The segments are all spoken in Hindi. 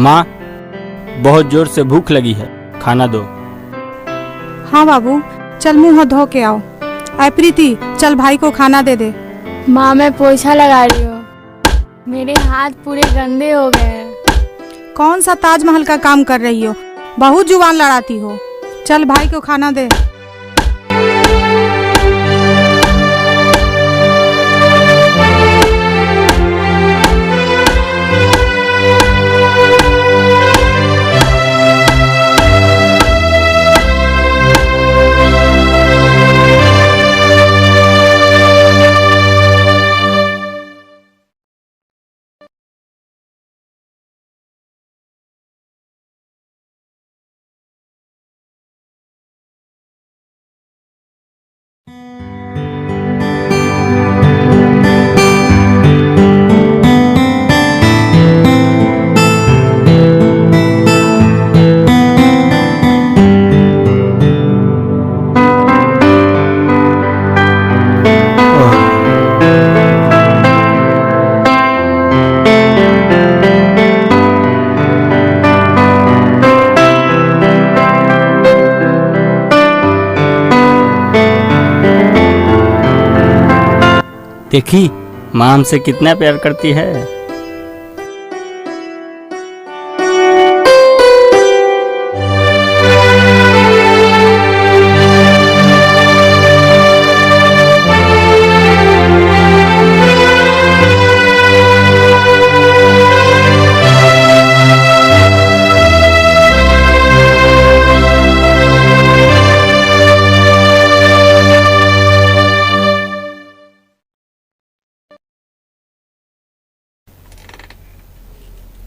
माँ, बहुत जोर से भूख लगी है, खाना दो। हाँ बाबू, चल मुंह हाथ धो के आओ। ऐ प्रीति, चल भाई को खाना दे दे। माँ, मैं पोछा लगा रही हूँ, मेरे हाथ पूरे गंदे हो गए हैं। कौन सा ताजमहल का काम कर रही हो, बहुत जुबान लड़ाती हो। चल भाई को खाना दे। देखी माँ हमसे कितना प्यार करती है।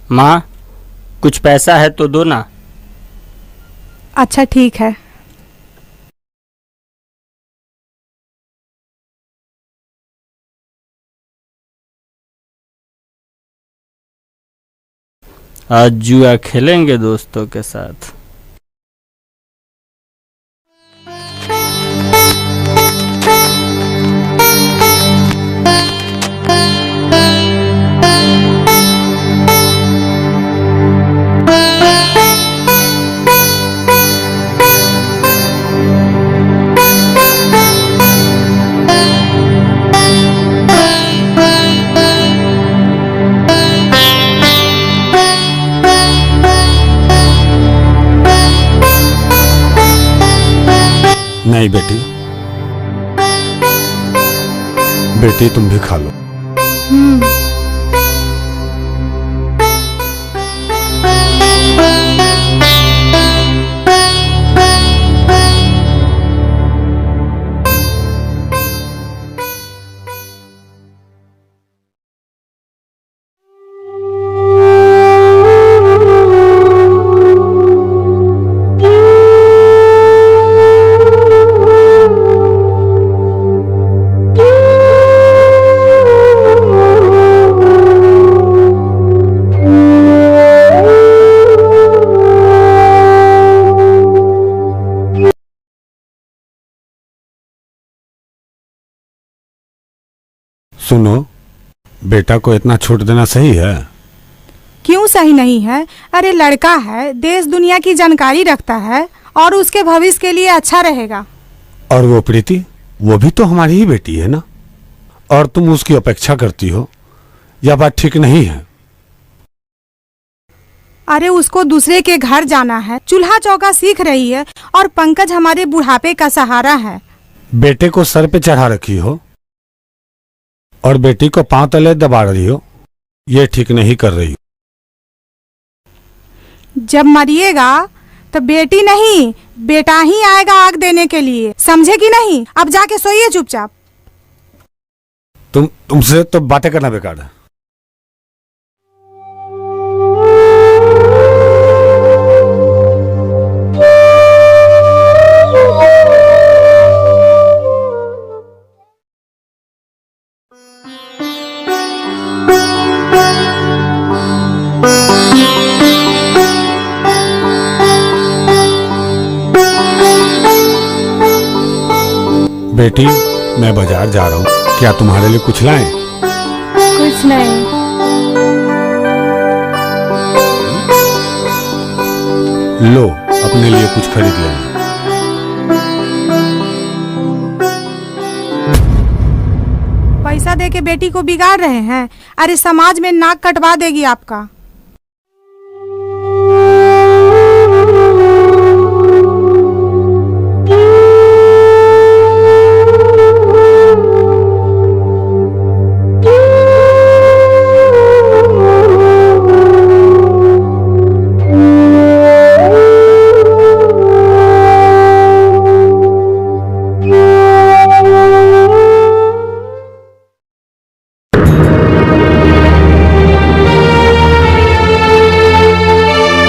माँ, कुछ पैसा है तो दो ना। अच्छा ठीक है। आज जुआ खेलेंगे दोस्तों के साथ। नहीं बेटी, बेटी तुम भी खा लो। सुनो, बेटा को इतना छूट देना सही है? क्यों सही नहीं है? अरे लड़का है, देश दुनिया की जानकारी रखता है और उसके भविष्य के लिए अच्छा रहेगा। और वो प्रीति, वो भी तो हमारी ही बेटी है ना, और तुम उसकी अपेक्षा करती हो, यह बात ठीक नहीं है। अरे उसको दूसरे के घर जाना है, चूल्हा चौका सीख रही है, और पंकज हमारे बुढ़ापे का सहारा है। बेटे को सर पे चढ़ा रखी हो और बेटी को पांव तले दबा रही हो, ये ठीक नहीं कर रही हो। जब मरिएगा तो बेटी नहीं, बेटा ही आएगा आग देने के लिए, समझे कि नहीं? अब जाके सोइए चुपचाप। तुमसे तो बातें करना बेकार है। बेटी, मैं बाजार जा रहा हूँ, क्या तुम्हारे लिए कुछ लाएं? कुछ नहीं। लो अपने लिए कुछ खरीद लेना। पैसा दे के बेटी को बिगाड़ रहे हैं। अरे समाज में नाक कटवा देगी आपका।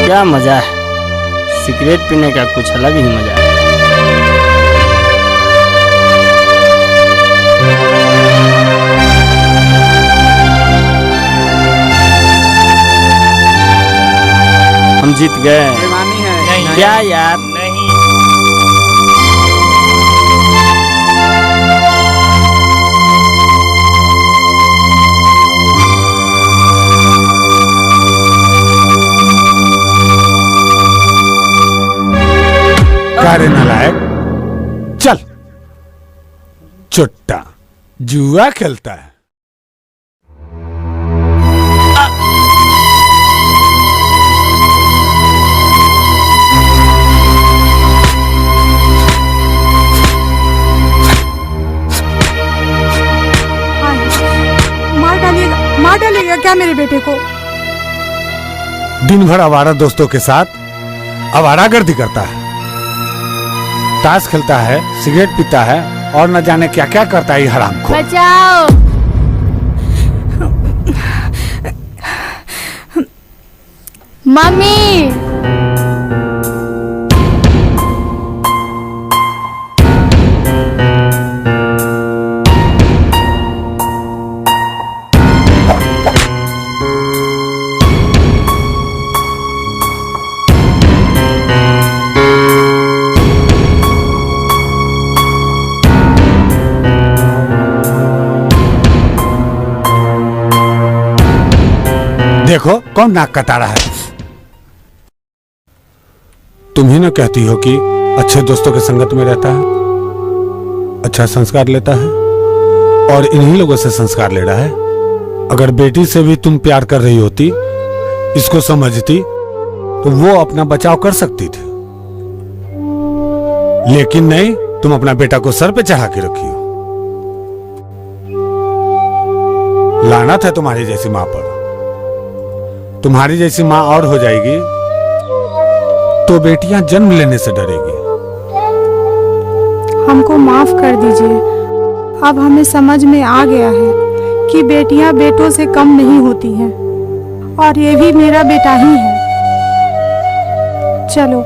क्या मजा है, सिगरेट पीने का कुछ अलग ही मजा है। हम जीत गए। नहीं, क्या यार? नहीं। कार्य नालायक, चल। चुट्टा जुआ खेलता है। मार डालिएगा क्या मेरे बेटे को? दिन भर आवारा दोस्तों के साथ आवारागर्दी करता है, ताश खेलता है, सिगरेट पीता है और न जाने क्या क्या करता है ये हरामखोर। बचाओ। मम्मी। देखो कौन नाक कटा रहा है। तुम ही ना कहती हो कि अच्छे दोस्तों के संगत में रहता है, अच्छा संस्कार लेता है, और इन्हीं लोगों से संस्कार ले रहा है। अगर बेटी से भी तुम प्यार कर रही होती, इसको समझती, तो वो अपना बचाव कर सकती थी। लेकिन नहीं, तुम अपना बेटा को सर पे चढ़ा के रखी हो। लानत है तुम्हारी जैसी मां पर। तुम्हारी जैसी मां और हो जाएगी तो बेटियां जन्म लेने से डरेगी। हमको माफ कर दीजिए। अब हमें समझ में आ गया है कि बेटियां बेटों से कम नहीं होती हैं, और ये भी मेरा बेटा ही है। चलो